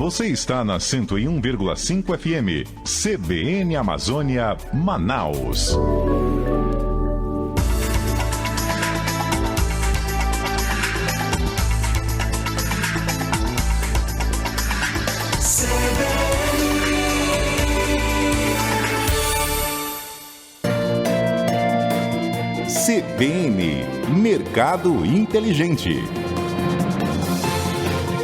Você está na 101,5 FM, CBN Amazônia, Manaus. CBN Mercado Inteligente.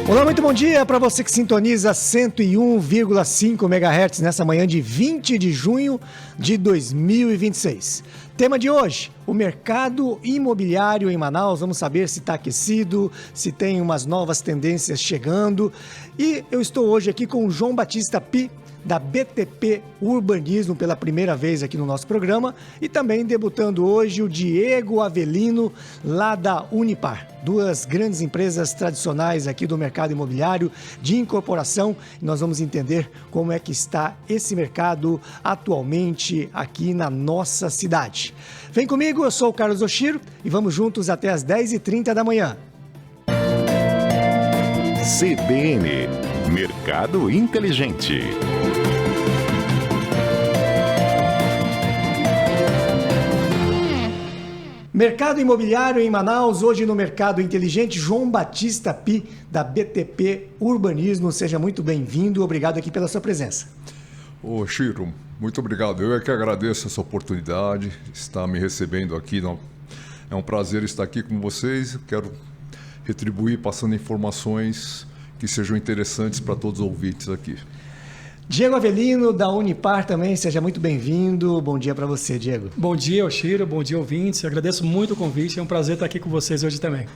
Olá, muito bom dia para você que sintoniza 101,5 MHz nessa manhã de 20 de junho de 2026. Tema de hoje, o mercado imobiliário em Manaus. Vamos saber se está aquecido, se tem umas novas tendências chegando. E eu estou hoje aqui com o João Batista Pi, da BTP Urbanismo, pela primeira vez aqui no nosso programa, e também debutando hoje o Diego Avelino, lá da Unipar, duas grandes empresas tradicionais aqui do mercado imobiliário de incorporação. E nós vamos entender como é que está esse mercado atualmente aqui na nossa cidade. Vem comigo, eu sou o Carlos Oshiro e vamos juntos até as 10h30 da manhã. CBN Mercado Inteligente. Mercado imobiliário em Manaus, hoje no Mercado Inteligente, João Batista Pi, da BTP Urbanismo. Seja muito bem-vindo, obrigado aqui pela sua presença. Ô Chiro, muito obrigado. Eu é que agradeço essa oportunidade, estar me recebendo aqui. É um prazer estar aqui com vocês. Quero retribuir passando informações que sejam interessantes para todos os ouvintes aqui. Diego Avelino, da Unipar também, seja muito bem-vindo. Bom dia para você, Diego. Bom dia, Oshiro. Bom dia, ouvintes. Eu agradeço muito o convite. É um prazer estar aqui com vocês hoje também.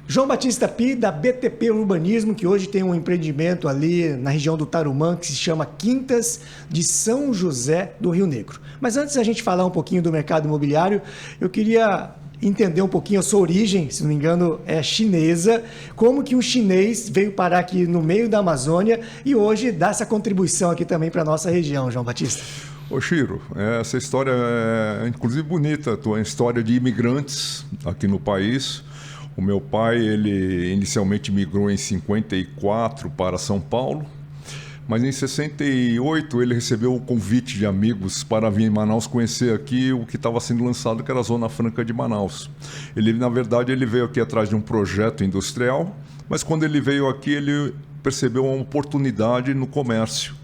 João Batista Pi, da BTP Urbanismo, que hoje tem um empreendimento ali na região do Tarumã, que se chama Quintas de São José do Rio Negro. Mas antes da gente falar um pouquinho do mercado imobiliário, eu queria entender um pouquinho a sua origem, se não me engano, é chinesa. Como que um chinês veio parar aqui no meio da Amazônia e hoje dá essa contribuição aqui também para a nossa região, João Batista? Ô Chiro, essa história é inclusive bonita, a história de imigrantes aqui no país. O meu pai, ele inicialmente migrou em 54 para São Paulo, mas em 68 ele recebeu o convite de amigos para vir em Manaus conhecer aqui o que estava sendo lançado, que era a Zona Franca de Manaus. Ele, na verdade, ele veio aqui atrás de um projeto industrial, mas quando ele veio aqui, ele percebeu uma oportunidade no comércio.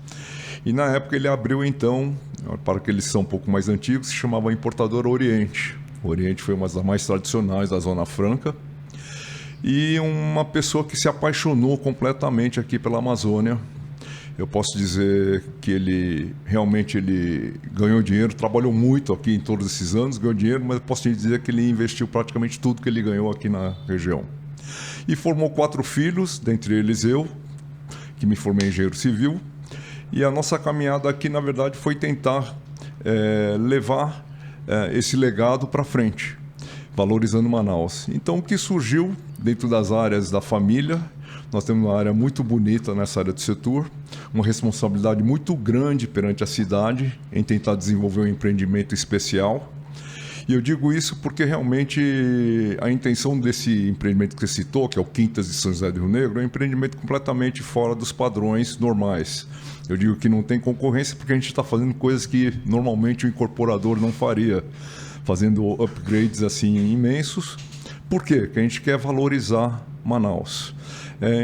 E na época ele abriu, então, para aqueles que são um pouco mais antigos, se chamava Importadora Oriente. O Oriente foi uma das mais tradicionais da Zona Franca. E uma pessoa que se apaixonou completamente aqui pela Amazônia. Eu posso dizer que ele realmente ganhou dinheiro, trabalhou muito aqui em todos esses anos, ganhou dinheiro, mas eu posso te dizer que ele investiu praticamente tudo que ele ganhou aqui na região. E formou 4 filhos, dentre eles eu, que me formei em engenheiro civil. E a nossa caminhada aqui, na verdade, foi tentar levar esse legado para frente, valorizando Manaus. Então, o que surgiu dentro das áreas da família, nós temos uma área muito bonita nessa área do setor, uma responsabilidade muito grande perante a cidade em tentar desenvolver um empreendimento especial. E eu digo isso porque realmente a intenção desse empreendimento que você citou, que é o Quintas de São José do Rio Negro, é um empreendimento completamente fora dos padrões normais. Eu digo que não tem concorrência porque a gente está fazendo coisas que normalmente o incorporador não faria, fazendo upgrades assim imensos. Por quê? Porque a gente quer valorizar Manaus.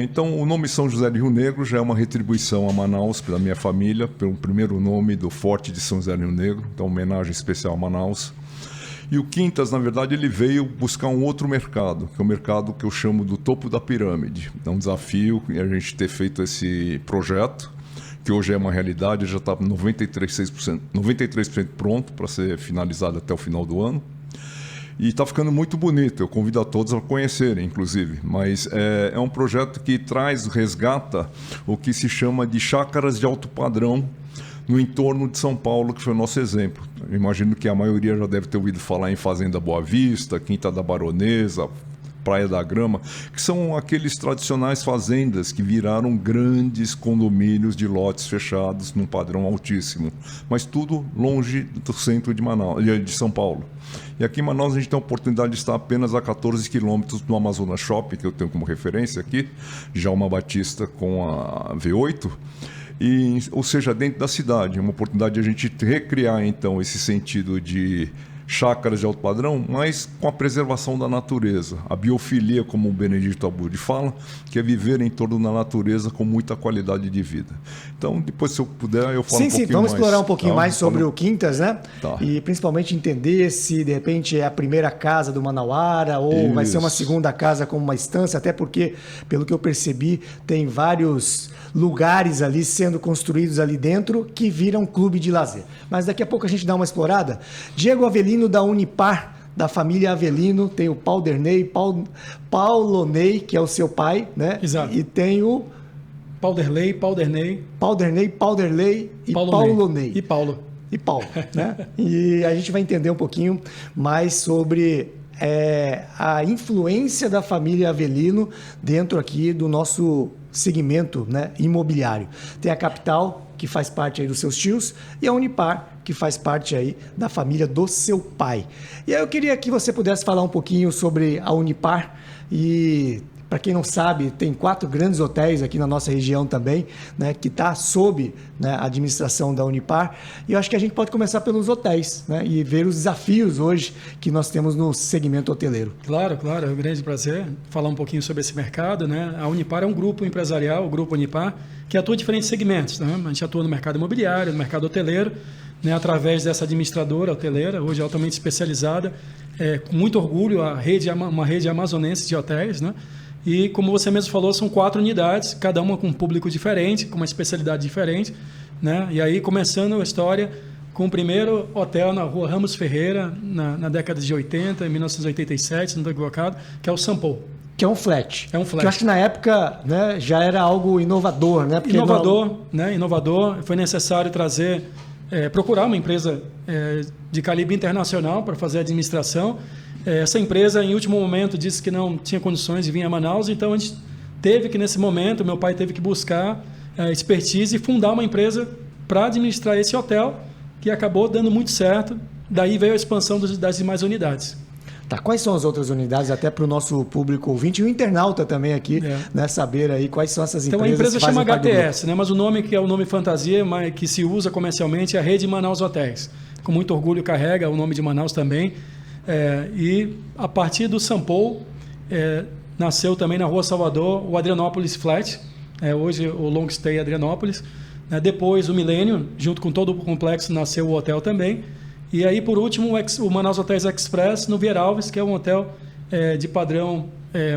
Então, o nome São José do Rio Negro já é uma retribuição a Manaus, pela minha família, pelo primeiro nome do Forte de São José do Rio Negro, então homenagem especial a Manaus. E o Quintas, na verdade, ele veio buscar um outro mercado, que é o mercado que eu chamo do topo da pirâmide. É um desafio a gente ter feito esse projeto, que hoje é uma realidade, já está 93% pronto para ser finalizado até o final do ano. E está ficando muito bonito, eu convido a todos a conhecerem, inclusive. Mas é um projeto que resgata o que se chama de chácaras de alto padrão no entorno de São Paulo, que foi o nosso exemplo. Eu imagino que a maioria já deve ter ouvido falar em Fazenda Boa Vista, Quinta da Baronesa, Praia da Grama, que são aqueles tradicionais fazendas que viraram grandes condomínios de lotes fechados num padrão altíssimo, mas tudo longe do centro de Manaus, de São Paulo. E aqui em Manaus a gente tem a oportunidade de estar apenas a 14 quilômetros do Amazonas Shopping, que eu tenho como referência aqui, Djalma Batista com a V8, ou seja, dentro da cidade. É uma oportunidade de a gente recriar então esse sentido de chácaras de alto padrão, mas com a preservação da natureza. A biofilia, como o Benedito Abud fala, que é viver em torno da natureza com muita qualidade de vida. Então, depois, se eu puder, eu falo um pouquinho mais. Vamos explorar um pouquinho mais sobre o Quintas, né? Tá. E principalmente entender se, de repente, é a primeira casa do Manauara ou vai ser uma segunda casa como uma estância, até porque, pelo que eu percebi, tem vários lugares ali sendo construídos ali dentro que viram clube de lazer. Mas daqui a pouco a gente dá uma explorada. Diego Avelino, da Unipar, da família Avelino, tem o Pauderney, Pauloney, que é o seu pai, né? Exato. E tem o Pauderley e Pauloney. E Paulo. E Paulo, né? E a gente vai entender um pouquinho mais sobre a influência da família Avelino dentro aqui do nosso segmento, né, imobiliário. Tem a Capital, que faz parte aí dos seus tios, e a Unipar, que faz parte aí da família do seu pai. E aí eu queria que você pudesse falar um pouquinho sobre a Unipar e... Para quem não sabe, tem 4 grandes hotéis aqui na nossa região também, né, que está sob, né, a administração da Unipar. E eu acho que a gente pode começar pelos hotéis, né, e ver os desafios hoje que nós temos no segmento hoteleiro. Claro, é um grande prazer falar um pouquinho sobre esse mercado, né? A Unipar é um grupo empresarial, o Grupo Unipar, que atua em diferentes segmentos, né? A gente atua no mercado imobiliário, no mercado hoteleiro, né, através dessa administradora hoteleira, hoje altamente especializada, com muito orgulho, uma rede amazonense de hotéis, né? E, como você mesmo falou, são 4 unidades, cada uma com um público diferente, com uma especialidade diferente, né? E aí, começando a história com o primeiro hotel na rua Ramos Ferreira, na década de 80, em 1987, se não estou equivocado, que é o Sampo. Que é um flat. É um flat. Que eu acho que na época, né, já era algo inovador, né? Porque Inovador. Foi necessário procurar uma empresa de calibre internacional para fazer a administração. Essa empresa, em último momento, disse que não tinha condições de vir a Manaus, então a gente teve que, nesse momento, meu pai teve que buscar expertise e fundar uma empresa para administrar esse hotel, que acabou dando muito certo. Daí veio a expansão das demais unidades. Tá, quais são as outras unidades, até para o nosso público ouvinte e o internauta também aqui, né, saber aí quais são essas empresas. Então, a empresa chama HTS, né, mas o nome que é o nome fantasia, mas que se usa comercialmente, é a Rede Manaus Hotéis. Com muito orgulho carrega o nome de Manaus também. E a partir do Sampo, nasceu também na Rua Salvador o Adrianópolis Flat, hoje o Long Stay Adrianópolis. Depois o Millennium, junto com todo o complexo, nasceu o hotel também. E aí, por último, o Manaus Hotels Express no Vieira Alves, que é um hotel de padrão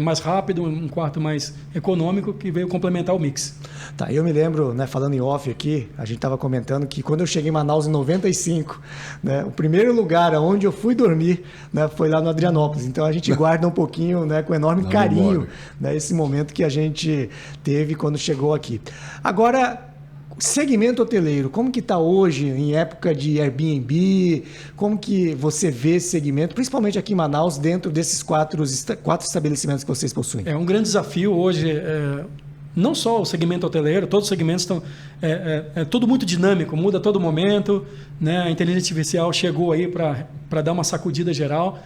mais rápido, um quarto mais econômico, que veio complementar o mix. Tá, eu me lembro, né, falando em off aqui, a gente estava comentando que quando eu cheguei em Manaus em 95, né, o primeiro lugar onde eu fui dormir, né, foi lá no Adrianópolis. Então a gente guarda um pouquinho, né, com enorme carinho, né, esse momento que a gente teve quando chegou aqui. Agora, segmento hoteleiro, como que está hoje em época de Airbnb? Como que você vê esse segmento, principalmente aqui em Manaus, dentro desses 4 estabelecimentos que vocês possuem? É um grande desafio hoje, não só o segmento hoteleiro, todos os segmentos estão... tudo muito dinâmico, muda a todo momento, né? A inteligência artificial chegou aí para dar uma sacudida geral.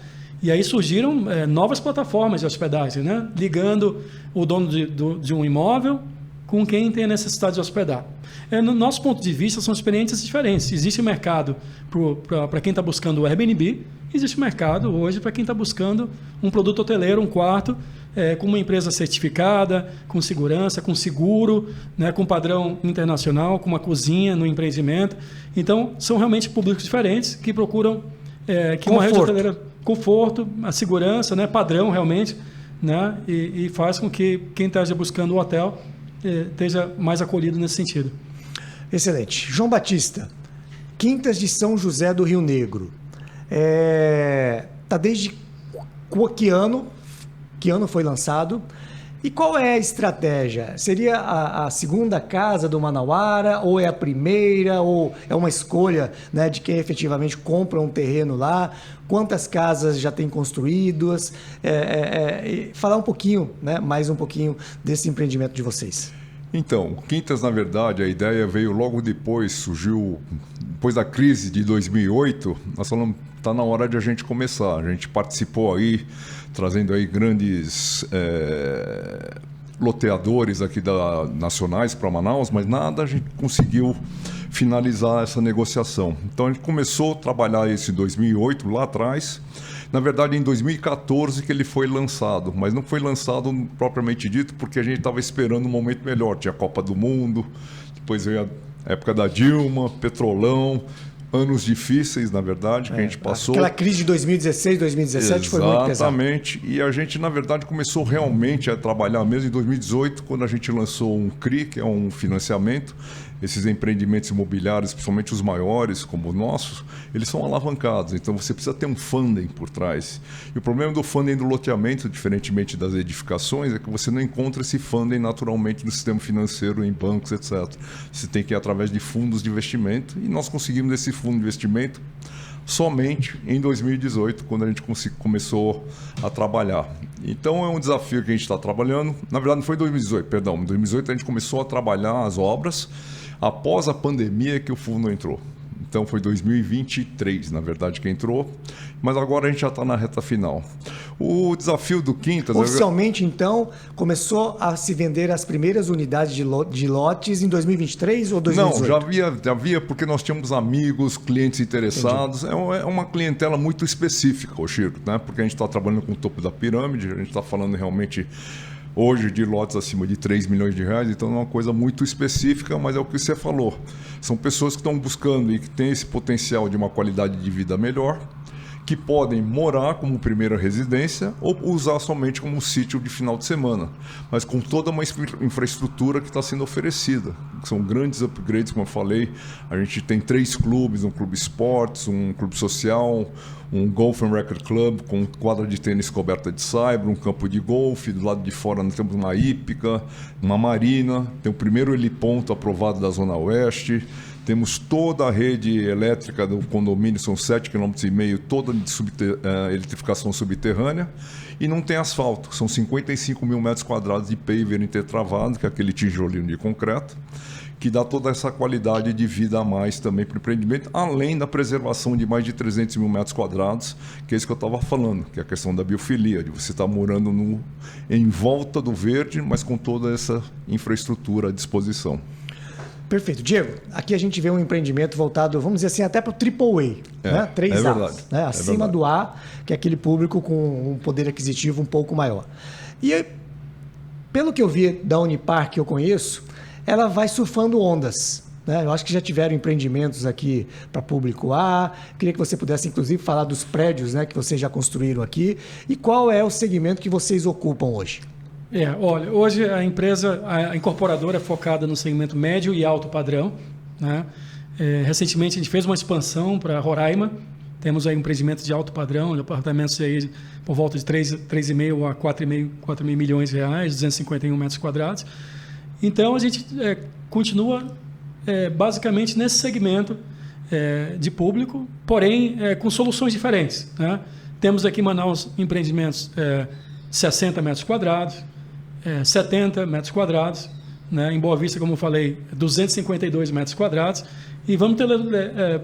E aí surgiram novas plataformas de hospedagem, né? Ligando o dono de um imóvel com quem tem a necessidade de hospedar. No nosso ponto de vista, são experiências diferentes. Existe um mercado para quem está buscando o Airbnb, existe um mercado hoje para quem está buscando um produto hoteleiro, um quarto, com uma empresa certificada, com segurança, com seguro, né, com padrão internacional, com uma cozinha no empreendimento. Então, são realmente públicos diferentes que procuram uma rede hoteleira, conforto, a segurança, né, padrão realmente, né, e faz com que quem esteja buscando o hotel esteja mais acolhido nesse sentido. Excelente. João Batista, Quintas de São José do Rio Negro. Tá desde que ano foi lançado E qual é a estratégia? Seria a segunda casa do Manauara, ou é a primeira, ou é uma escolha, né, de quem efetivamente compra um terreno lá? Quantas casas já tem construídas? Falar um pouquinho, né, mais um pouquinho desse empreendimento de vocês. Então, Quintas, na verdade, a ideia veio logo depois, surgiu depois da crise de 2008. Nós falamos, está na hora de a gente começar. A gente participou aí, trazendo aí grandes loteadores aqui nacionais para Manaus, mas nada a gente conseguiu finalizar essa negociação. Então a gente começou a trabalhar isso em 2008, lá atrás. Na verdade, em 2014 que ele foi lançado, mas não foi lançado propriamente dito porque a gente estava esperando um momento melhor. Tinha a Copa do Mundo, depois veio a época da Dilma, Petrolão, anos difíceis, na verdade, que a gente passou. Aquela crise de 2016, 2017 foi muito pesada. Exatamente. E a gente, na verdade, começou realmente a trabalhar mesmo em 2018, quando a gente lançou um CRI, que é um financiamento. Esses empreendimentos imobiliários, principalmente os maiores, como os nossos, eles são alavancados. Então, você precisa ter um funding por trás. E o problema do funding do loteamento, diferentemente das edificações, é que você não encontra esse funding naturalmente no sistema financeiro, em bancos, etc. Você tem que ir através de fundos de investimento. E nós conseguimos esse fundo de investimento somente em 2018, quando a gente começou a trabalhar. Então, é um desafio que a gente está trabalhando. Na verdade, não foi em 2018, perdão. Em 2018, a gente começou a trabalhar as obras. Após a pandemia que o fundo entrou. Então foi 2023, na verdade, que entrou. Mas agora a gente já está na reta final. O desafio do Quintas... Oficialmente, então, começou a se vender as primeiras unidades de lotes em 2023 ou 2018? Não, já havia porque nós tínhamos amigos, clientes interessados. É uma clientela muito específica, Chico, né? Porque a gente está trabalhando com o topo da pirâmide, a gente está falando realmente... hoje de lotes acima de 3 milhões de reais, então é uma coisa muito específica, mas é o que você falou. São pessoas que estão buscando e que têm esse potencial de uma qualidade de vida melhor, que podem morar como primeira residência ou usar somente como um sítio de final de semana, mas com toda uma infraestrutura que está sendo oferecida. São grandes upgrades, como eu falei. A gente tem 3 clubes, um clube esportes, um clube social, um Golf and Racquet Club com quadra de tênis coberta de saibro, um campo de golfe. Do lado de fora nós temos uma hípica, uma marina, tem o primeiro heliponto aprovado da Zona Oeste. Temos toda a rede elétrica do condomínio, são 7,5 km, toda de eletrificação subterrânea, e não tem asfalto. São 55 mil metros quadrados de paver intertravado, que é aquele tijolinho de concreto, que dá toda essa qualidade de vida a mais também para o empreendimento, além da preservação de mais de 300 mil metros quadrados, que é isso que eu estava falando, que é a questão da biofilia, de você estar morando em volta do verde, mas com toda essa infraestrutura à disposição. Perfeito. Diego, aqui a gente vê um empreendimento voltado, vamos dizer assim, até para o AAA, né? 3A, né? Acima do A, que é aquele público com um poder aquisitivo um pouco maior. E pelo que eu vi da Unipar, que eu conheço, ela vai surfando ondas. Né? Eu acho que já tiveram empreendimentos aqui para público A. Queria que você pudesse, inclusive, falar dos prédios, né, que vocês já construíram aqui. E qual é o segmento que vocês ocupam hoje? Olha, hoje a empresa, a incorporadora é focada no segmento médio e alto padrão. Né? Recentemente a gente fez uma expansão para Roraima. Temos aí um empreendimento de alto padrão, de apartamentos aí por volta de 3,5 a 4,5 milhões de reais, 251 metros quadrados. Então a gente continua basicamente nesse segmento de público, porém com soluções diferentes. Né? Temos aqui em Manaus empreendimentos 60 metros quadrados, 70 metros quadrados, né? Em Boa Vista, como eu falei, 252 metros quadrados, e vamos ter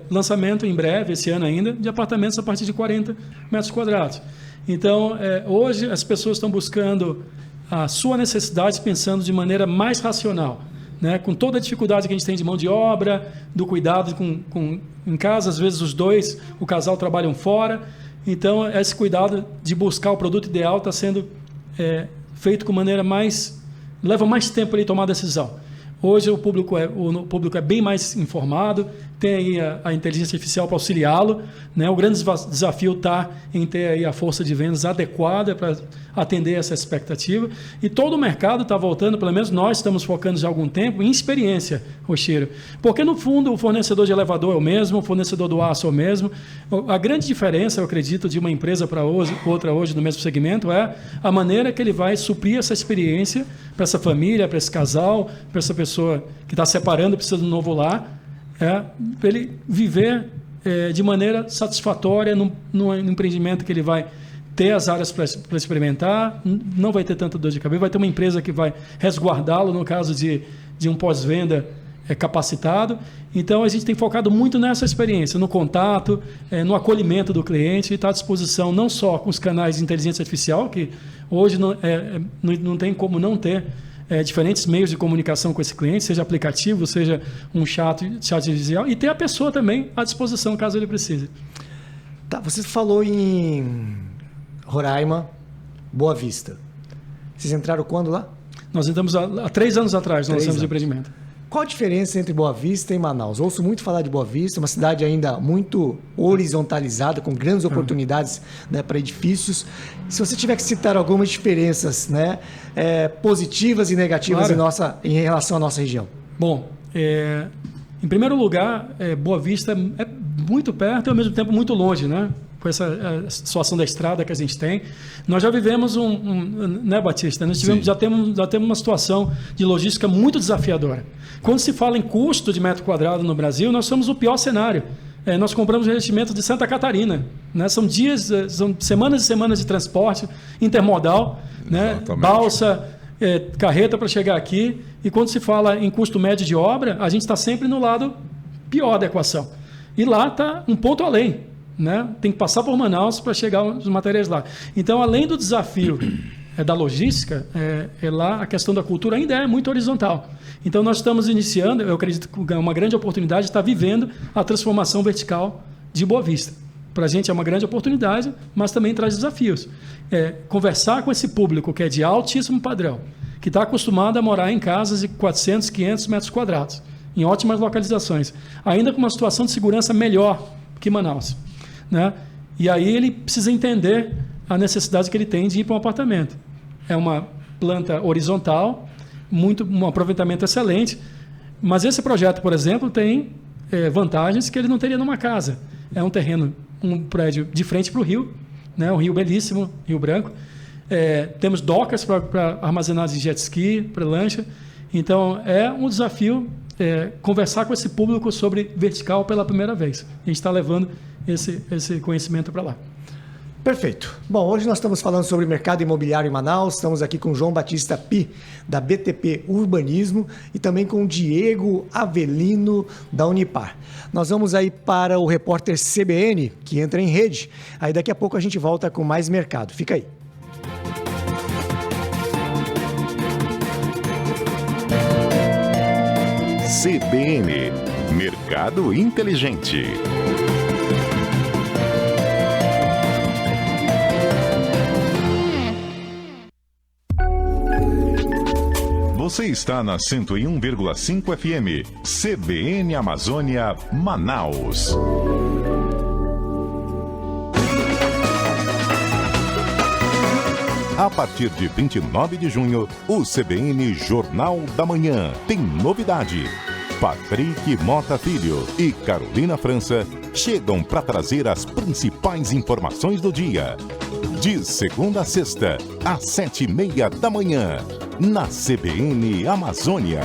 lançamento em breve, esse ano ainda, de apartamentos a partir de 40 metros quadrados. Então, hoje as pessoas estão buscando a sua necessidade pensando de maneira mais racional, né? Com toda a dificuldade que a gente tem de mão de obra, do cuidado em casa, às vezes o casal trabalham fora, então esse cuidado de buscar o produto ideal está sendo feito com maneira leva mais tempo para ele tomar a decisão. Hoje o público é bem mais informado, tem aí a inteligência artificial para auxiliá-lo, né? O grande desafio está em ter aí a força de vendas adequada para atender essa expectativa. E todo o mercado está voltando, pelo menos nós estamos focando já há algum tempo, em experiência, Rocheiro. Porque, no fundo, o fornecedor de elevador é o mesmo, o fornecedor do aço é o mesmo. A grande diferença, eu acredito, de uma empresa para outra hoje no mesmo segmento é a maneira que ele vai suprir essa experiência para essa família, para esse casal, para essa pessoa que está separando, precisa de um novo lar, para ele viver de maneira satisfatória num empreendimento que ele vai ter as áreas para experimentar, não vai ter tanta dor de cabeça, vai ter uma empresa que vai resguardá-lo no caso de um pós-venda capacitado. Então, a gente tem focado muito nessa experiência, no contato, no acolhimento do cliente, e está à disposição não só com os canais de inteligência artificial, que hoje não tem como não ter diferentes meios de comunicação com esse cliente, seja aplicativo, seja um chat artificial, e ter a pessoa também à disposição caso ele precise. Tá, você falou em Roraima, Boa Vista. Vocês entraram quando lá? Nós entramos há 3 anos atrás, nós lançamos o empreendimento. Qual a diferença entre Boa Vista e Manaus? Ouço muito falar de Boa Vista, uma cidade ainda muito horizontalizada, com grandes oportunidades, né, para edifícios. Se você tiver que citar algumas diferenças, né, positivas e negativas em relação à nossa região. Bom, em primeiro lugar, Boa Vista é muito perto e ao mesmo tempo muito longe, né? Com essa situação da estrada que a gente tem. Nós já vivemos né, Batista? Nós já temos uma situação de logística muito desafiadora. Quando se fala em custo de metro quadrado no Brasil, nós somos o pior cenário. Nós compramos revestimento de Santa Catarina, né? São semanas e semanas de transporte intermodal, né? Balsa, carreta para chegar aqui. E quando se fala em custo médio de obra, a gente está sempre no lado pior da equação. E lá está um ponto além, né? Tem que passar por Manaus para chegar os materiais lá. Então, além do desafio da logística, lá a questão da cultura ainda é muito horizontal. Então, nós estamos iniciando, eu acredito que é uma grande oportunidade de estar vivendo a transformação vertical de Boa Vista. Para a gente é uma grande oportunidade, mas também traz desafios. Conversar com esse público que é de altíssimo padrão, que está acostumado a morar em casas de 400, 500 metros quadrados, em ótimas localizações, ainda com uma situação de segurança melhor que Manaus, né? E aí ele precisa entender a necessidade que ele tem de ir para um apartamento. É uma planta horizontal, um aproveitamento excelente, mas esse projeto, por exemplo, tem vantagens que ele não teria numa casa. É um terreno, um prédio de frente para o rio, né? Um rio belíssimo, Rio Branco. Temos docas para armazenar de jet ski, para lancha. Então, é um desafio conversar com esse público sobre vertical pela primeira vez. A gente está levando esse conhecimento para lá. Perfeito. Bom, hoje nós estamos falando sobre mercado imobiliário em Manaus. Estamos aqui com João Batista Pi, da BTP Urbanismo, e também com Diego Avelino, da Unipar. Nós vamos aí para o repórter CBN, que entra em rede. Aí daqui a pouco a gente volta com mais mercado. Fica aí. CBN, Mercado Inteligente. Você está na 101,5 FM, CBN Amazônia, Manaus. A partir de 29 de junho, o CBN Jornal da Manhã tem novidade. Patrick Mota Filho e Carolina França chegam para trazer as principais informações do dia. De segunda a sexta, às 7h30 da manhã, na CBN Amazônia.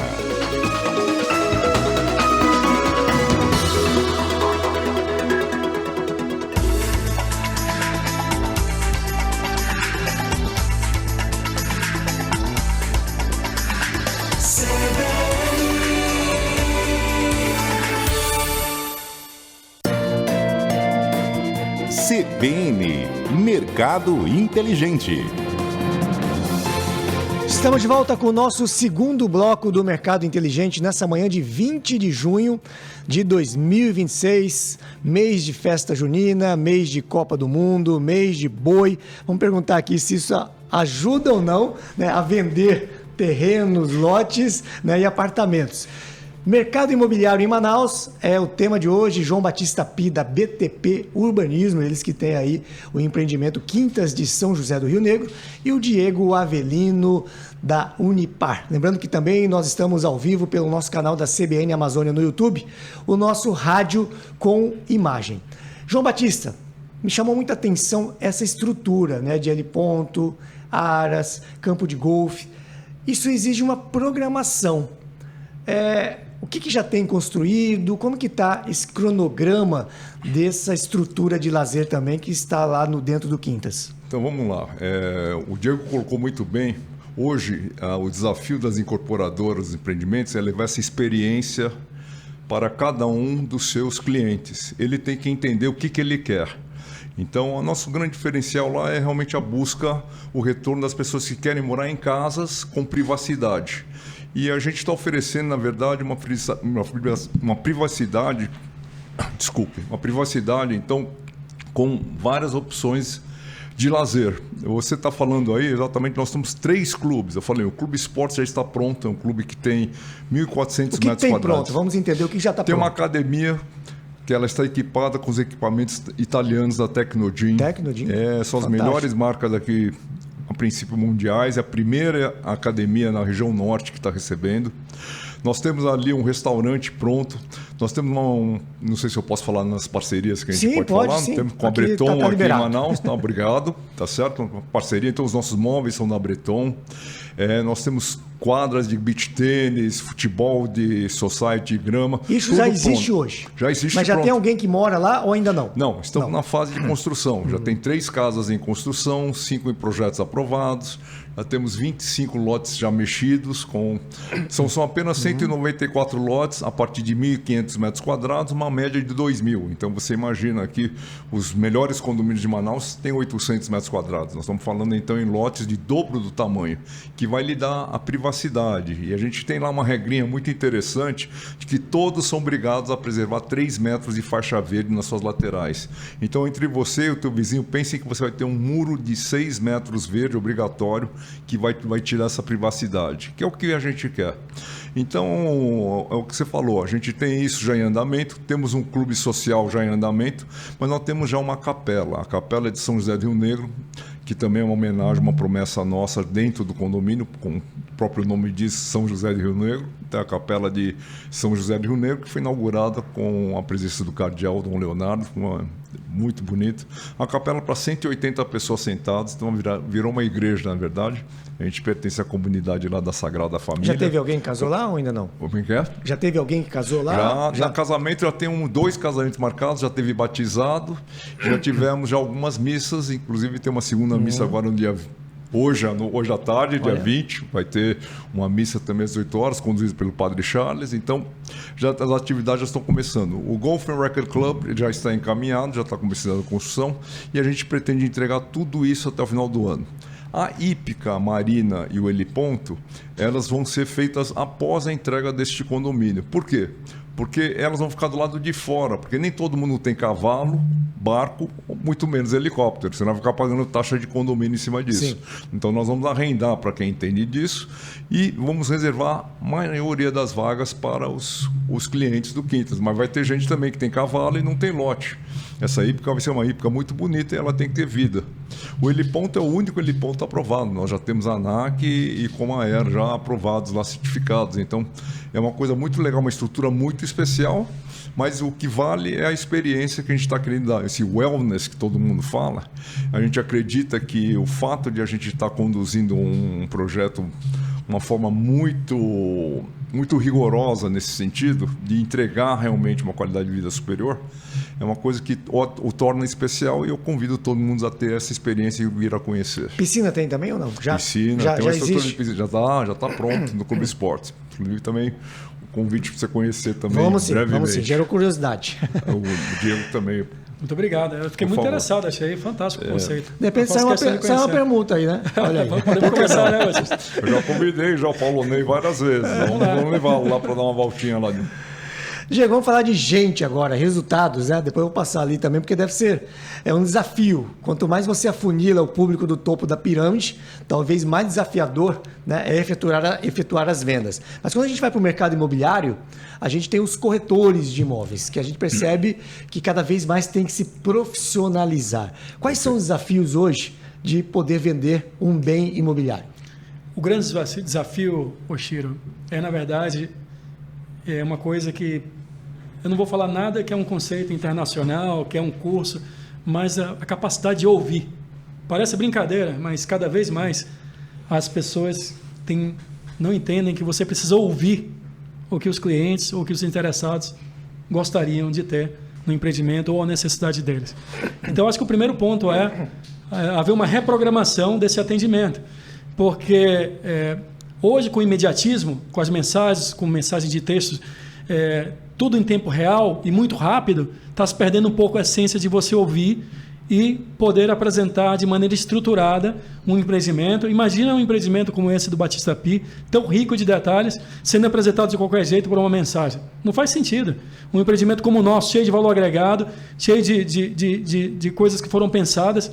CBN, Mercado Inteligente. Estamos de volta com o nosso segundo bloco do Mercado Inteligente nessa manhã de 20 de junho de 2026, mês de festa junina, mês de Copa do Mundo, mês de boi. Vamos perguntar aqui se isso ajuda ou não, né, a vender terrenos, lotes, né, e apartamentos. Mercado imobiliário em Manaus é o tema de hoje. João Batista Pi, da BTP Urbanismo, eles que têm aí o empreendimento Quintas de São José do Rio Negro, e o Diego Avelino, da Unipar. Lembrando que também nós estamos ao vivo pelo nosso canal da CBN Amazônia no YouTube, o nosso rádio com imagem. João Batista, me chamou muita atenção essa estrutura, né, de heliponto, aras, campo de golfe. Isso exige uma programação. O que já tem construído? Como que está esse cronograma dessa estrutura de lazer também que está lá dentro do Quintas? Então vamos lá. O Diego colocou muito bem. Hoje, o desafio das incorporadoras dos empreendimentos é levar essa experiência para cada um dos seus clientes. Ele tem que entender o que ele quer. Então, o nosso grande diferencial lá é realmente a busca, o retorno das pessoas que querem morar em casas com privacidade. E a gente está oferecendo, na verdade, uma privacidade, então, com várias opções de lazer. Você está falando aí, exatamente, nós temos 3 clubes. Eu falei, o Clube Esportes já está pronto, é um clube que tem 1.400 metros quadrados. O que tem pronto? Vamos entender o que já está pronto. Tem uma academia que ela está equipada com os equipamentos italianos da Tecnogym. Tecnogym? São as melhores marcas aqui, a princípio, mundiais. É a primeira academia na região norte que está recebendo. Nós temos ali um restaurante pronto. Nós temos não sei se eu posso falar nas parcerias que a gente pode falar. Sim. Temos com a Breton aqui em Manaus. Tá, obrigado. Tá certo? Uma parceria. Então, os nossos móveis são da Breton. Nós temos quadras de beach tênis, futebol de society, grama. Isso já existe hoje? Já existe. Mas já tem alguém que mora lá ou ainda não? Não, estamos na fase de construção. Já tem 3 casas em construção, 5 em projetos aprovados. Já temos 25 lotes já mexidos. São apenas 194 lotes a partir de 1.500 metros quadrados, uma média de 2.000. Então você imagina que os melhores condomínios de Manaus têm 800 metros quadrados. Nós estamos falando então em lotes de dobro do tamanho, que vai lhe dar a privacidade. E a gente tem lá uma regrinha muito interessante de que todos são obrigados a preservar 3 metros de faixa verde nas suas laterais. Então entre você e o teu vizinho, pensem que você vai ter um muro de 6 metros verde obrigatório, que vai tirar essa privacidade, que é o que a gente quer. Então, é o que você falou, a gente tem isso já em andamento, temos um clube social já em andamento, mas nós temos já uma capela, a Capela de São José do Rio Negro, que também é uma homenagem, uma promessa nossa dentro do condomínio, como o próprio nome diz, São José do Rio Negro. Tem a Capela de São José do Rio Negro, que foi inaugurada com a presença do cardeal Dom Leonardo, muito bonito. A capela para 180 pessoas sentadas, então virou uma igreja, na verdade. A gente pertence à comunidade lá da Sagrada Família. Já teve alguém que casou lá ou ainda não? Como é que é? Já teve alguém que casou lá? Já casamento, já tem 2 casamentos marcados, já teve batizado, já tivemos já algumas missas, inclusive tem uma segunda missa agora no dia... Hoje à tarde, dia 20, vai ter uma missa também às 18 horas, conduzida pelo Padre Charles. Então, as atividades já estão começando. O Golf and Racquet Club já está encaminhado, já está começando a construção, e a gente pretende entregar tudo isso até o final do ano. A hípica, a marina e o heliponto, elas vão ser feitas após a entrega deste condomínio. Por quê? Porque elas vão ficar do lado de fora, porque nem todo mundo tem cavalo, barco, muito menos helicóptero. Você não vai ficar pagando taxa de condomínio em cima disso. Sim. Então nós vamos arrendar para quem entende disso e vamos reservar a maioria das vagas para os clientes do Quintas. Mas vai ter gente também que tem cavalo e não tem lote. Essa hípica vai ser uma hípica muito bonita e ela tem que ter vida. O heliponto é o único heliponto aprovado. Nós já temos a ANAC e Comaer já aprovados, lá certificados. Então é uma coisa muito legal, uma estrutura muito especial, mas o que vale é a experiência que a gente está querendo dar. Esse wellness que todo mundo fala, a gente acredita que o fato de a gente estar conduzindo um projeto, uma forma muito rigorosa nesse sentido, de entregar realmente uma qualidade de vida superior, é uma coisa que o torna especial, e eu convido todo mundo a ter essa experiência e vir a conhecer. Piscina tem também ou não? Piscina, já tem uma estrutura existe? de piscina, já está pronto no Clube Esportes. Inclusive também o convite para você conhecer também Vamos brevemente. sim, gerou curiosidade. O Diego também. Muito obrigado. Eu fiquei muito interessado, achei fantástico o conceito. De repente sai uma permuta aí, né? Olha aí. Podemos conversar, né, vocês? Eu já convidei já o Paulo Ney várias vezes. Vamos levá-lo lá para dar uma voltinha lá. Gente, vamos falar de gente agora, resultados, né? Depois eu vou passar ali também, porque deve ser um desafio. Quanto mais você afunila o público do topo da pirâmide, talvez mais desafiador, né, é efetuar as vendas. Mas quando a gente vai para o mercado imobiliário, a gente tem os corretores de imóveis, que a gente percebe que cada vez mais tem que se profissionalizar. Quais são os desafios hoje de poder vender um bem imobiliário? O grande desafio, Oshiro, na verdade, é uma coisa que eu não vou falar nada que é um conceito internacional, que é um curso, mas a capacidade de ouvir. Parece brincadeira, mas cada vez mais as pessoas não entendem que você precisa ouvir o que os clientes ou que os interessados gostariam de ter no empreendimento ou a necessidade deles. Então, acho que o primeiro ponto é haver uma reprogramação desse atendimento, porque hoje, com o imediatismo, com as mensagens, com mensagens de textos, tudo em tempo real e muito rápido, está se perdendo um pouco a essência de você ouvir e poder apresentar de maneira estruturada um empreendimento. Imagina um empreendimento como esse do Batista Pi, tão rico de detalhes, sendo apresentado de qualquer jeito por uma mensagem. Não faz sentido. Um empreendimento como o nosso, cheio de valor agregado, cheio de coisas que foram pensadas.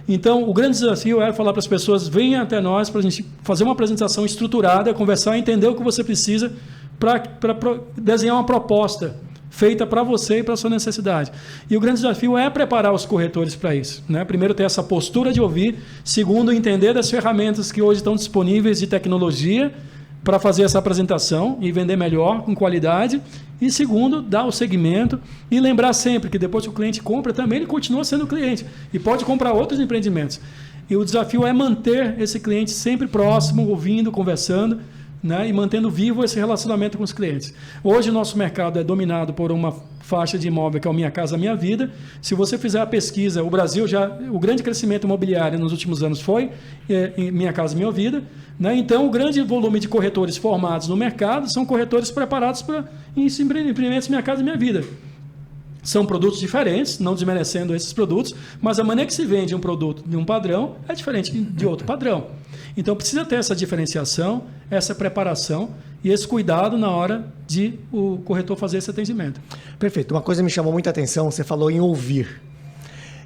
Então, o grande desafio é falar para as pessoas, venham até nós para a gente fazer uma apresentação estruturada, conversar, entender o que você precisa para desenhar uma proposta feita para você e para a sua necessidade. E o grande desafio é preparar os corretores para isso, né? Primeiro, ter essa postura de ouvir. Segundo, entender das ferramentas que hoje estão disponíveis de tecnologia para fazer essa apresentação e vender melhor, com qualidade. E segundo, dar o segmento e lembrar sempre que depois que o cliente compra, também ele continua sendo cliente e pode comprar outros empreendimentos. E o desafio é manter esse cliente sempre próximo, ouvindo, conversando, né, e mantendo vivo esse relacionamento com os clientes. Hoje o nosso mercado é dominado por uma faixa de imóvel que é o Minha Casa Minha Vida. Se você fizer a pesquisa, o Brasil o grande crescimento imobiliário nos últimos anos foi em Minha Casa Minha Vida, né? Então o grande volume de corretores formados no mercado são corretores preparados para empreendimentos Minha Casa Minha Vida. São produtos diferentes, não desmerecendo esses produtos, mas a maneira que se vende um produto de um padrão é diferente de outro padrão. Então precisa ter essa diferenciação, essa preparação e esse cuidado na hora de o corretor fazer esse atendimento. Perfeito. Uma coisa me chamou muita atenção, você falou em ouvir.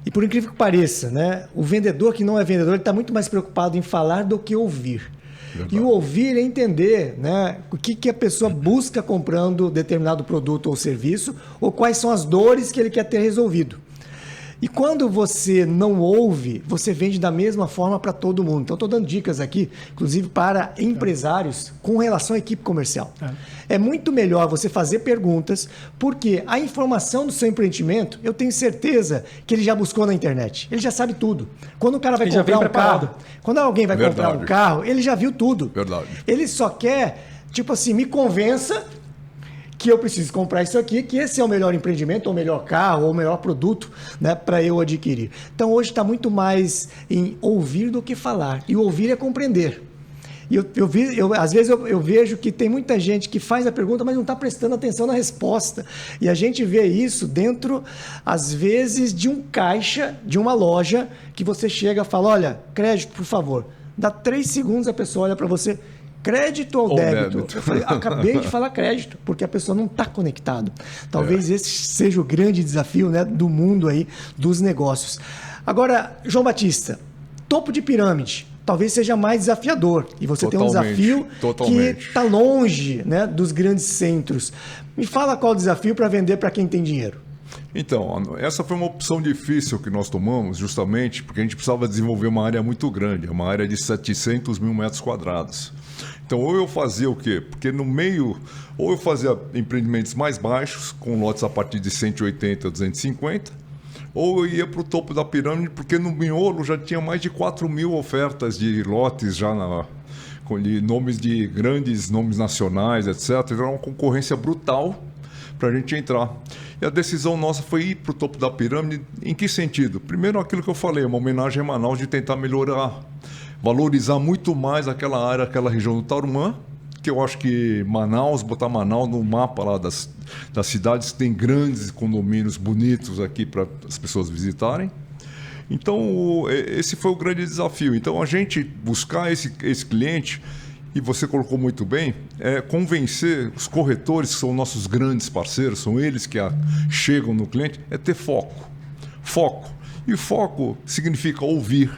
E por incrível que pareça, né, o vendedor que não é vendedor, ele está muito mais preocupado em falar do que ouvir. Verdade. E o ouvir é entender, né, o que a pessoa busca comprando determinado produto ou serviço, ou quais são as dores que ele quer ter resolvido. E quando você não ouve, você vende da mesma forma para todo mundo. Então, estou dando dicas aqui, inclusive para empresários com relação à equipe comercial. É muito melhor você fazer perguntas, porque a informação do seu empreendimento, eu tenho certeza que ele já buscou na internet. Ele já sabe tudo. Quando o cara vai comprar um carro, quando alguém vai comprar um carro, ele já viu tudo. Verdade. Ele só quer, tipo assim, me convença que eu preciso comprar isso aqui, que esse é o melhor empreendimento, ou o melhor carro, ou o melhor produto, né, para eu adquirir. Então, hoje está muito mais em ouvir do que falar. E ouvir é compreender. E às vezes eu vejo que tem muita gente que faz a pergunta, mas não está prestando atenção na resposta. E a gente vê isso dentro, às vezes, de um caixa, de uma loja, que você chega e fala, olha, crédito, por favor. Dá 3 segundos, a pessoa olha para você... Crédito ou débito? Eu falei, acabei de falar crédito, porque a pessoa não está conectada. Talvez esse seja o grande desafio, né, do mundo aí, dos negócios. Agora, João Batista, topo de pirâmide, talvez seja mais desafiador. E você tem um desafio que está longe, né, dos grandes centros. Me fala qual o desafio para vender para quem tem dinheiro. Então, essa foi uma opção difícil que nós tomamos, justamente porque a gente precisava desenvolver uma área muito grande, uma área de 700 mil metros quadrados. Então, ou eu fazia o quê? Porque no meio, ou eu fazia empreendimentos mais baixos, com lotes a partir de 180, 250, ou eu ia para o topo da pirâmide, porque no miolo já tinha mais de 4 mil ofertas de lotes já com nomes de grandes nomes nacionais, etc. Então, era uma concorrência brutal para a gente entrar. E a decisão nossa foi ir para o topo da pirâmide. Em que sentido? Primeiro, aquilo que eu falei, uma homenagem a Manaus de tentar melhorar, valorizar muito mais aquela área, aquela região do Tarumã, que eu acho que botar Manaus no mapa lá das cidades que tem grandes condomínios bonitos aqui para as pessoas visitarem. Então, esse foi o grande desafio. Então, a gente buscar esse cliente e você colocou muito bem, é convencer os corretores, que são nossos grandes parceiros, são eles que chegam no cliente, é ter foco. Foco. E foco significa ouvir,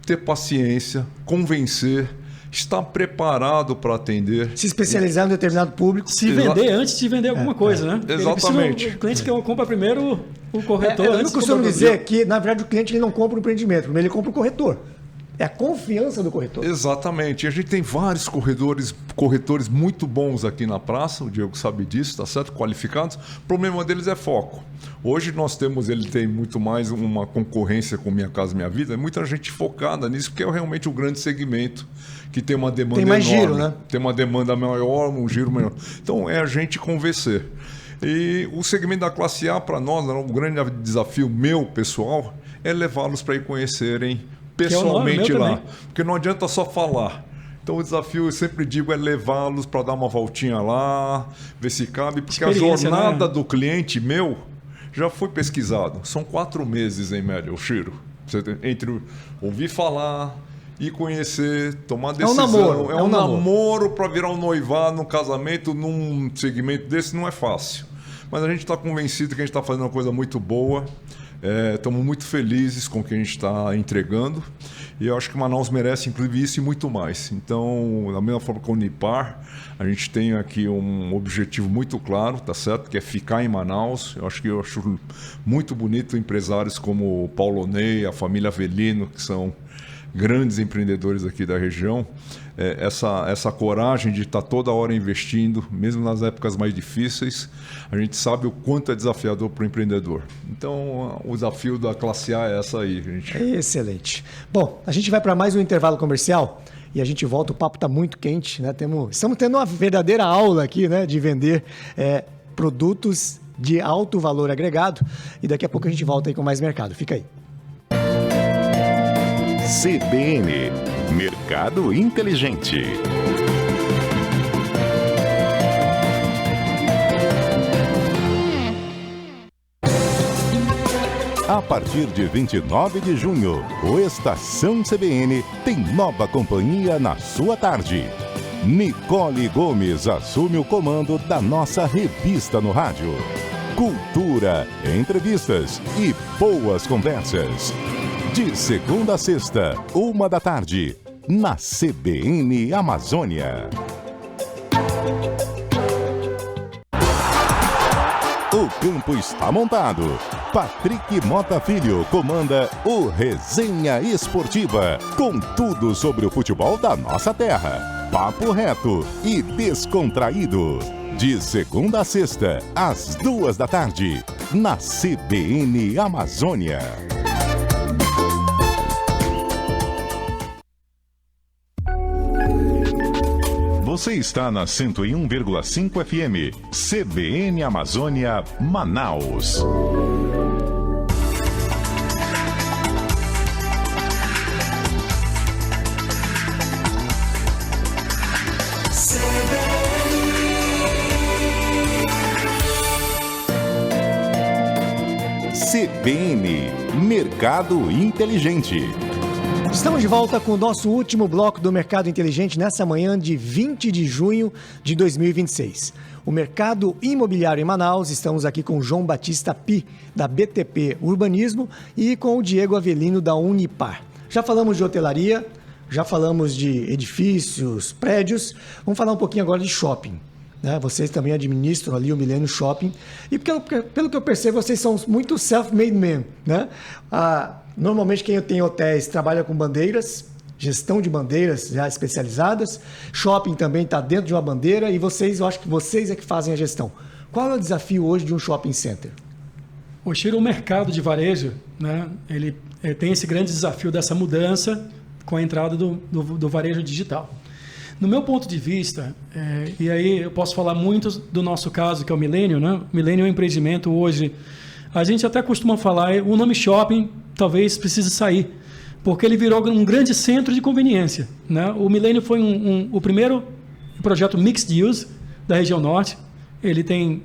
ter paciência, convencer, estar preparado para atender. Se especializar em determinado público. Se vender antes de vender alguma coisa, né? Exatamente. O cliente que compra primeiro o corretor. Eu costumo dizer que, na verdade, o cliente ele não compra o empreendimento, primeiro ele compra o corretor. É a confiança do corretor. Exatamente. E a gente tem vários corretores muito bons aqui na praça, o Diego sabe disso, tá certo? Qualificados. O problema deles é foco. Hoje ele tem muito mais uma concorrência com Minha Casa Minha Vida, muita gente focada nisso, porque é realmente um grande segmento que tem uma demanda enorme. Tem mais giro, né? Tem uma demanda maior, um giro menor. Então, é a gente convencer. E o segmento da classe A, para nós, um grande desafio meu, pessoal, é levá-los para ir conhecerem pessoalmente lá. Também. Porque não adianta só falar. Então o desafio, eu sempre digo, é levá-los para dar uma voltinha lá, ver se cabe, porque a jornada do cliente meu já foi pesquisado. São 4 meses em média, o Chiro. Entre ouvir falar e conhecer, tomar decisão. É um namoro para virar um noivado, um casamento, num segmento desse não é fácil. Mas a gente está convencido que a gente está fazendo uma coisa muito boa. Estamos muito felizes com o que a gente está entregando e eu acho que Manaus merece inclusive isso e muito mais. Então, da mesma forma que a Unipar, a gente tem aqui um objetivo muito claro, tá certo? Que é ficar em Manaus. Eu acho muito bonito empresários como o Paulo Ney, a família Avelino, que são grandes empreendedores aqui da região, essa coragem de estar toda hora investindo, mesmo nas épocas mais difíceis. A gente sabe o quanto é desafiador para o empreendedor. Então, o desafio da classe A é essa aí, gente. Excelente. Bom, a gente vai para mais um intervalo comercial e a gente volta. O papo está muito quente, né? Estamos tendo uma verdadeira aula aqui, né, de vender produtos de alto valor agregado. E daqui a pouco a gente volta aí com mais mercado. Fica aí. CBN, Mercado Inteligente. A partir de 29 de junho, o Estação CBN tem nova companhia na sua tarde. Nicole Gomes assume o comando da nossa revista no rádio. Cultura, entrevistas e boas conversas. De segunda a sexta, 13h, na CBN Amazônia. O campo está montado. Patrick Mota Filho comanda o Resenha Esportiva, com tudo sobre o futebol da nossa terra. Papo reto e descontraído. De segunda a sexta, às 14h, na CBN Amazônia. Você está na 101,5 FM, CBN Amazônia, Manaus. CBN, Mercado Inteligente. Estamos de volta com o nosso último bloco do Mercado Inteligente nessa manhã de 20 de junho de 2026. O mercado imobiliário em Manaus, estamos aqui com o João Batista Pi, da BTP Urbanismo, e com o Diego Avelino, da Unipar. Já falamos de hotelaria, já falamos de edifícios, prédios, vamos falar um pouquinho agora de shopping. Né? Vocês também administram ali o Milênio Shopping, e pelo que eu percebo, vocês são muito self-made men, né? Normalmente quem tem hotéis trabalha com bandeiras, gestão de bandeiras já especializadas, shopping também está dentro de uma bandeira e eu acho que vocês é que fazem a gestão. Qual é o desafio hoje de um shopping center? O mercado de varejo, né, ele tem esse grande desafio dessa mudança com a entrada do varejo digital. No meu ponto de vista, e aí eu posso falar muito do nosso caso, que é o Milênio, né? O Milênio é um empreendimento hoje, a gente até costuma falar, o nome shopping talvez precise sair, porque ele virou um grande centro de conveniência. Né? O Milênio foi o primeiro projeto mixed use da região norte. Ele tem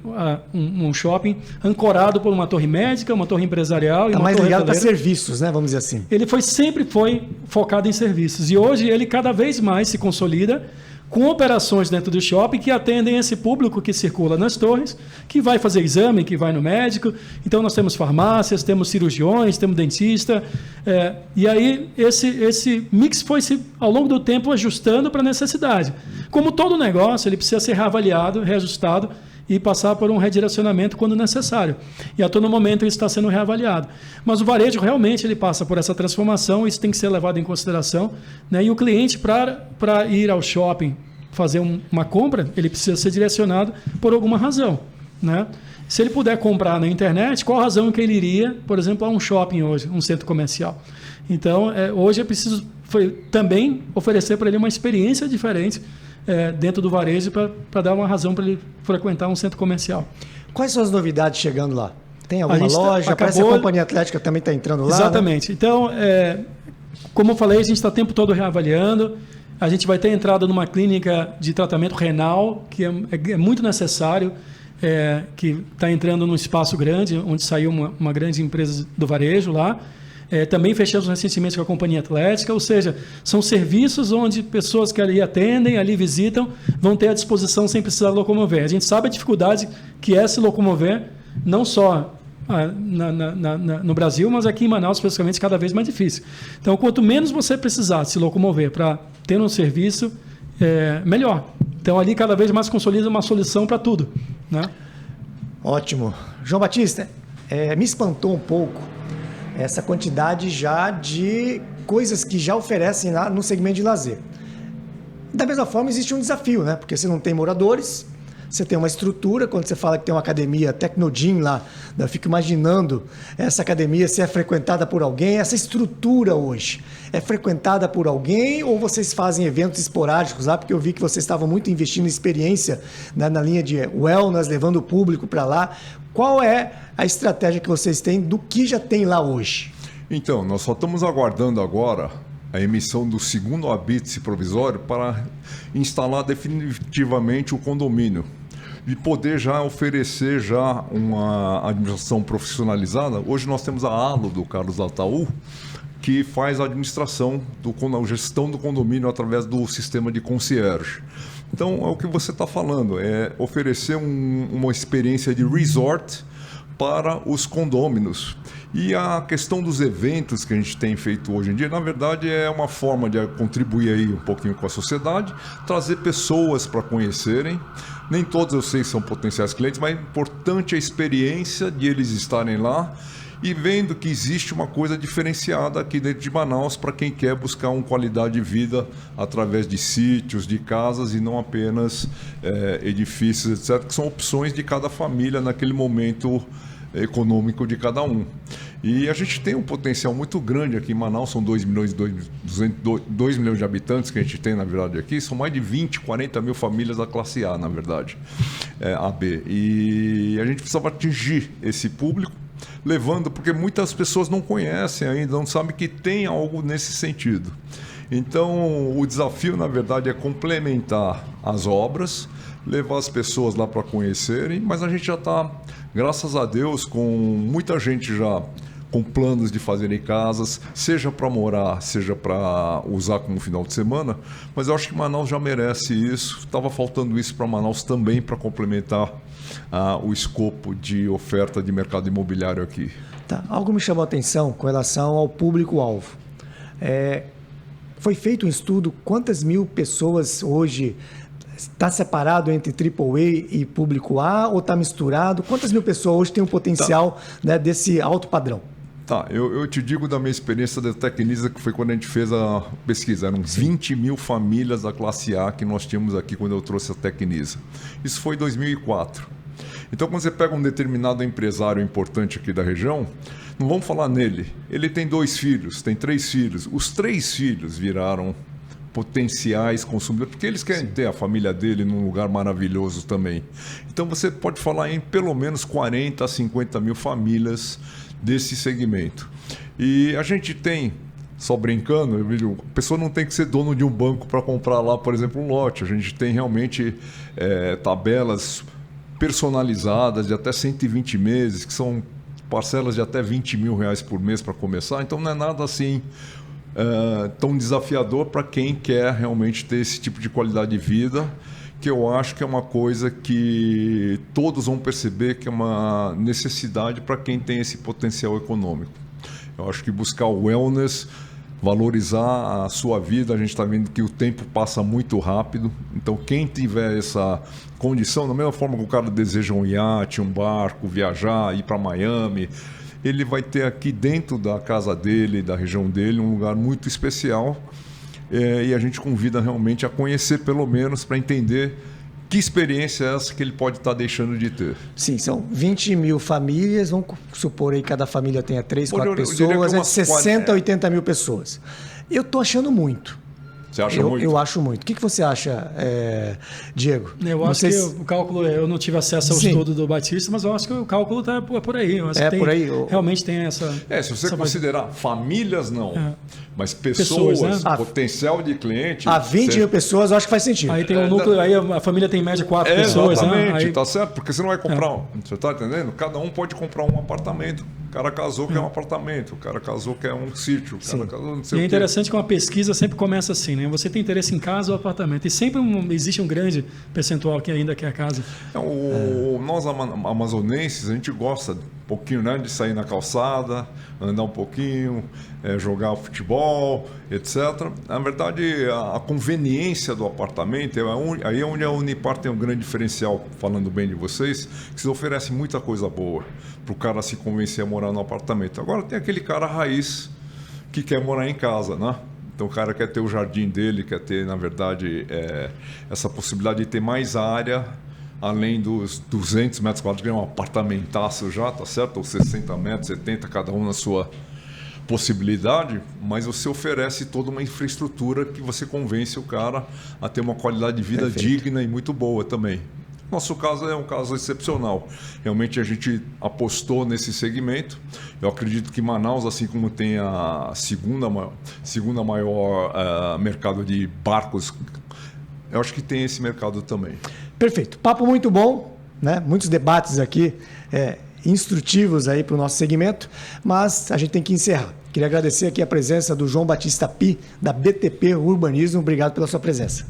um shopping ancorado por uma torre médica, uma torre empresarial e uma torre hoteleira. Está mais ligado para serviços, né? Vamos dizer assim. Ele sempre foi focado em serviços. E hoje ele cada vez mais se consolida com operações dentro do shopping que atendem esse público que circula nas torres, que vai fazer exame, que vai no médico. Então, nós temos farmácias, temos cirurgiões, temos dentista. E aí, esse mix foi, ao longo do tempo, ajustando para a necessidade. Como todo negócio, ele precisa ser reavaliado, reajustado e passar por um redirecionamento quando necessário. E a todo momento ele está sendo reavaliado. Mas o varejo realmente ele passa por essa transformação, isso tem que ser levado em consideração, né? E o cliente, para ir ao shopping fazer uma compra, ele precisa ser direcionado por alguma razão, né? Se ele puder comprar na internet, qual a razão que ele iria, por exemplo, a um shopping hoje, um centro comercial? Então, hoje é preciso também oferecer para ele uma experiência diferente dentro do varejo para dar uma razão para ele frequentar um centro comercial. Quais são as novidades chegando lá? Tem alguma loja? Parece que a Companhia Atlética também está entrando lá. Exatamente. Né? Então, como eu falei, a gente está o tempo todo reavaliando. A gente vai ter entrada numa clínica de tratamento renal, que é muito necessário, que está entrando num espaço grande, onde saiu uma grande empresa do varejo lá. Também fechamos recentemente com a Companhia Atlética, ou seja, são serviços onde pessoas que ali atendem, ali visitam, vão ter à disposição sem precisar locomover. A gente sabe a dificuldade que é se locomover, não só no Brasil, mas aqui em Manaus, especificamente, cada vez mais difícil. Então, quanto menos você precisar se locomover para ter um serviço, melhor. Então, ali cada vez mais consolida uma solução para tudo, né? Ótimo. João Batista, me espantou um pouco essa quantidade já de coisas que já oferecem lá no segmento de lazer. Da mesma forma, existe um desafio, né? Porque você não tem moradores, você tem uma estrutura. Quando você fala que tem uma academia Tecnogym lá, eu fico imaginando essa academia ser frequentada por alguém. Essa estrutura hoje é frequentada por alguém ou vocês fazem eventos esporádicos lá? Porque eu vi que vocês estavam muito investindo em experiência, né, na linha de wellness, levando o público para lá. Qual é a estratégia que vocês têm do que já tem lá hoje? Então, nós só estamos aguardando agora a emissão do segundo habite provisório para instalar definitivamente o condomínio e poder já oferecer já uma administração profissionalizada. Hoje nós temos a ALO do Carlos Ataú, que faz a administração, a gestão do condomínio através do sistema de concierge. Então, é o que você está falando, é oferecer uma experiência de resort para os condôminos. E a questão dos eventos que a gente tem feito hoje em dia, na verdade, é uma forma de contribuir aí um pouquinho com a sociedade, trazer pessoas para conhecerem. Nem todos, eu sei, são potenciais clientes, mas é importante a experiência de eles estarem lá e vendo que existe uma coisa diferenciada aqui dentro de Manaus para quem quer buscar uma qualidade de vida através de sítios, de casas e não apenas edifícios, etc., que são opções de cada família naquele momento econômico de cada um. E a gente tem um potencial muito grande aqui em Manaus, são 2 milhões de habitantes que a gente tem, na verdade, aqui, são mais de 20, 40 mil famílias da classe A, na verdade, AB. E a gente precisava atingir esse público, levando, porque muitas pessoas não conhecem ainda, não sabem que tem algo nesse sentido. Então, o desafio, na verdade, é complementar as obras, levar as pessoas lá para conhecerem, mas a gente já está, graças a Deus, com muita gente já com planos de fazerem casas, seja para morar, seja para usar como final de semana, mas eu acho que Manaus já merece isso. Estava faltando isso para Manaus também, para complementar o escopo de oferta de mercado imobiliário aqui. Tá. Algo me chamou a atenção com relação ao público-alvo. Foi feito um estudo, quantas mil pessoas hoje está separado entre AAA e público A ou está misturado? Quantas mil pessoas hoje têm um potencial, né, desse alto padrão? Tá, eu te digo da minha experiência da Tecnisa, que foi quando a gente fez a pesquisa. Eram 20 mil famílias da classe A que nós tínhamos aqui quando eu trouxe a Tecnisa. Isso foi em 2004. Então, quando você pega um determinado empresário importante aqui da região, não vamos falar nele. Ele tem 2 filhos, tem 3 filhos. Os 3 filhos viraram potenciais consumidores, porque eles querem ter a família dele num lugar maravilhoso também. Então, você pode falar em pelo menos 40 a 50 mil famílias desse segmento. E a gente tem, só brincando, a pessoa não tem que ser dono de um banco para comprar lá, por exemplo, um lote. A gente tem realmente tabelas personalizadas de até 120 meses, que são parcelas de até R$20 mil por mês para começar. Então não é nada assim tão desafiador para quem quer realmente ter esse tipo de qualidade de vida, que eu acho que é uma coisa que todos vão perceber que é uma necessidade para quem tem esse potencial econômico. Eu acho que buscar o wellness, valorizar a sua vida, a gente está vendo que o tempo passa muito rápido, então quem tiver essa condição, da mesma forma que o cara deseja um iate, um barco, viajar, ir para Miami, ele vai ter aqui dentro da casa dele, da região dele, um lugar muito especial. E a gente convida realmente a conhecer, pelo menos, para entender que experiência é essa que ele pode estar deixando de ter. Sim, são 20 mil famílias, vamos supor aí que cada família tenha 3, 4 pessoas, é de 60 a 80 mil pessoas. Eu estou achando muito. Você acha muito? Eu acho muito. O que você acha, Diego? Eu acho que o cálculo, eu não tive acesso ao estudo do Batista, mas eu acho que o cálculo está por aí. Eu acho que por aí? Realmente tem essa... se você considerar famílias, não. Mas pessoas, né? Potencial de cliente... 20 mil pessoas, eu acho que faz sentido. Aí tem um núcleo, aí a família tem em média 4 pessoas. Exatamente, né? Aí... tá certo? Porque você não vai comprar você está entendendo? Cada um pode comprar um apartamento. O cara casou quer um apartamento, o cara casou quer um sítio, o cara casou não sei o quê. É interessante que uma pesquisa sempre começa assim, né? Você tem interesse em casa ou apartamento? E sempre existe um grande percentual que ainda quer a casa. Nós amazonenses, a gente gosta um pouquinho, né, de sair na calçada, andar um pouquinho, jogar futebol, etc. Na verdade, a conveniência do apartamento, aí é onde a Unipar tem um grande diferencial, falando bem de vocês, que se oferece muita coisa boa para o cara se convencer a morar no apartamento. Agora tem aquele cara raiz que quer morar em casa, né? Então o cara quer ter o jardim dele, quer ter, na verdade, essa possibilidade de ter mais área, além dos 200 metros quadrados, que é um apartamentaço já, tá certo? Ou 60 metros, 70, cada um na sua possibilidade, mas você oferece toda uma infraestrutura que você convence o cara a ter uma qualidade de vida digna e muito boa também. Nosso caso é um caso excepcional. Realmente a gente apostou nesse segmento. Eu acredito que Manaus, assim como tem a segunda maior mercado de barcos, eu acho que tem esse mercado também. Perfeito. Papo muito bom, né? Muitos debates aqui instrutivos aí para o nosso segmento, mas a gente tem que encerrar. Queria agradecer aqui a presença do João Batista Pi, da BTP Urbanismo. Obrigado pela sua presença.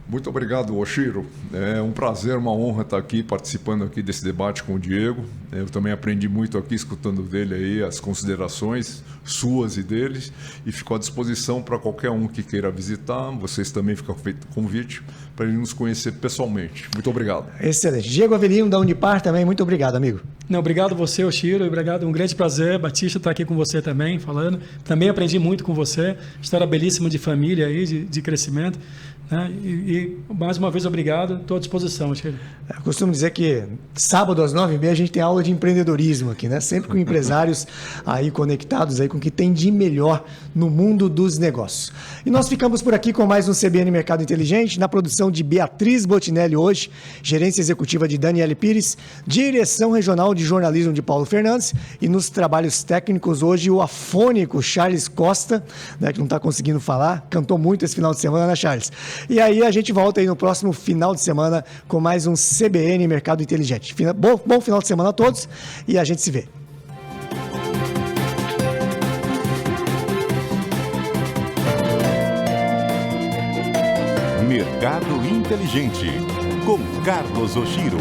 Muito obrigado, Oshiro. É um prazer, uma honra estar aqui participando aqui desse debate com o Diego. Eu também aprendi muito aqui escutando dele aí as considerações suas e deles, e fico à disposição para qualquer um que queira visitar. Vocês também ficam feito convite para ele nos conhecer pessoalmente. Muito obrigado. Excelente. Diego Avelino, da Unipar, também. Muito obrigado, amigo. Não, obrigado você, Oshiro. Obrigado. Um grande prazer, Batista, estar aqui com você também, falando. Também aprendi muito com você. História belíssima de família aí, de crescimento. E mais uma vez, obrigado. Estou à disposição, Oshiro. Eu costumo dizer que sábado às 9h30 a gente tem aula de empreendedorismo aqui, né? Sempre com empresários aí conectados aí com o que tem de melhor no mundo dos negócios. E nós ficamos por aqui com mais um CBN Mercado Inteligente, na produção de Beatriz Botinelli hoje, gerência executiva de Daniele Pires, direção regional de jornalismo de Paulo Fernandes, e nos trabalhos técnicos hoje o afônico Charles Costa, né, que não está conseguindo falar, cantou muito esse final de semana, né, Charles? E aí a gente volta aí no próximo final de semana com mais um CBN Mercado Inteligente. Bom final de semana a todos e a gente se vê. Mercado Inteligente, com Carlos Oshiro.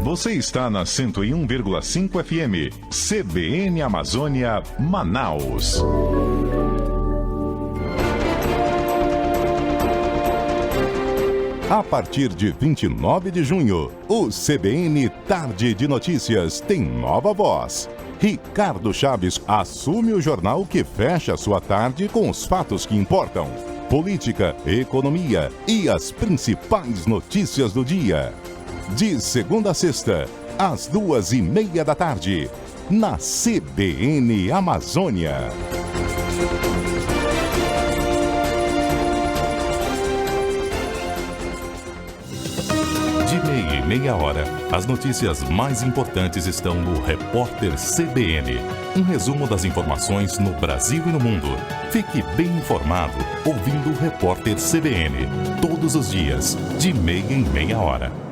Você está na 101,5 FM, CBN Amazônia, Manaus. A partir de 29 de junho, o CBN Tarde de Notícias tem nova voz. Ricardo Chaves assume o jornal que fecha sua tarde com os fatos que importam: política, economia e as principais notícias do dia. De segunda a sexta, às 2h30 da tarde, na CBN Amazônia. De meia hora, as notícias mais importantes estão no Repórter CBN. Um resumo das informações no Brasil e no mundo. Fique bem informado ouvindo o Repórter CBN. Todos os dias, de meia em meia hora.